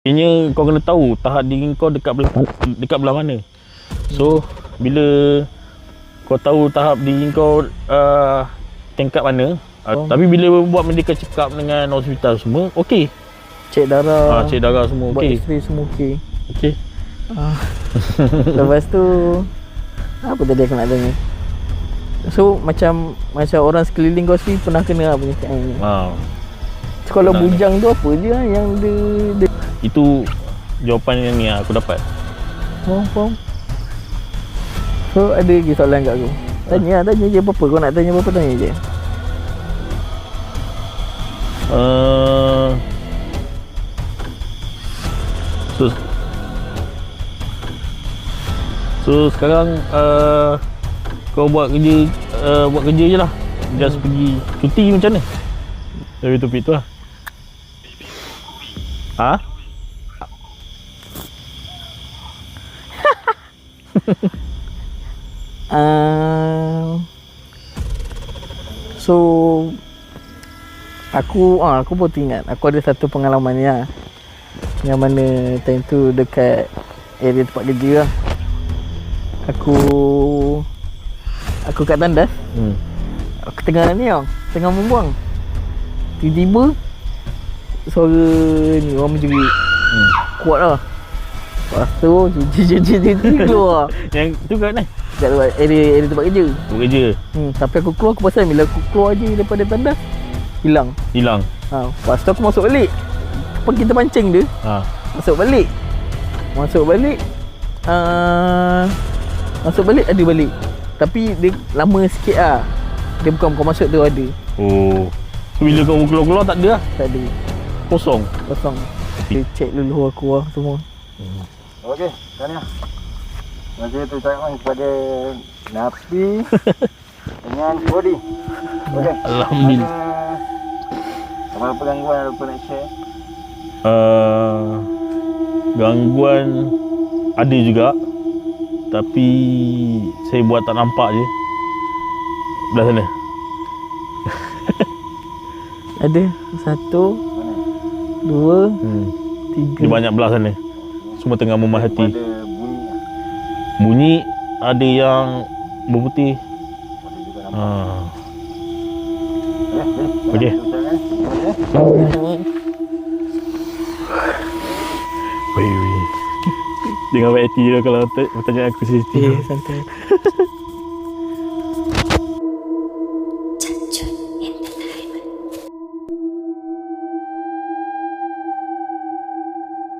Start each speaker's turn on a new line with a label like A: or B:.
A: Ini kau kena tahu tahap diri kau dekat belah mana. So bila kau tahu tahap diri kau tingkat mana, tapi bila buat medical check up dengan hospital semua okey.
B: Cek darah.
A: Cek darah semua okey.
B: Buat X-ray semua okey.
A: Okey.
B: Lepas tu apa tadi aku nak tanya? So macam orang sekeliling kau sendiri pernah kena penyakit ni. So, kalau bujang tu apa je yang dia
A: itu jawapan yang ni aku dapat.
B: Faham. So ada lagi soalan kat aku. Tanya je apa-apa. Kau nak tanya apa-apa, tanya je.
A: So sekarang kau buat kerja je lah. Just pergi cuti macam mana? Dari topik tu lah.
B: So aku pun ingat aku ada satu pengalaman ni yang mana time tu dekat area tempat kerja lah. Aku kat tandas. Aku tengah membuang. Tiba-tiba suara ni orang menjerit. Kuat lah. Lepas tu cuci keluar.
A: Yang tu kat mana?
B: Kat area tempat kerja. Tapi aku keluar, aku pasal bila aku keluar je daripada tandas, hilang. Lepas tu aku masuk balik. Kita pancing dia. Masuk balik. Ada balik. Tapi dia lama sikit lah. Dia bukan kau masuk tu ada.
A: Bila kau keluar tak ada lah?
B: Tak ada.
A: Kosong.
B: Dia check dulu aku lah semua.
C: Okey, tahniah. Terima kasih terutamanya kepada Nafi dengan Bodi. Okey.
A: Alhamdulillah.
C: Apa gangguan yang lupa nak share?
A: Gangguan ada juga, tapi saya buat tak nampak je. Belah sana.
B: Ada 1, 2, 3.
A: Dia banyak belah sana. Semua tengah memerhati.
C: Ada
A: Bunyi ada yang berputih. Okey. Jangan buat hati je kalau bertanya aku sendiri.
B: Santai.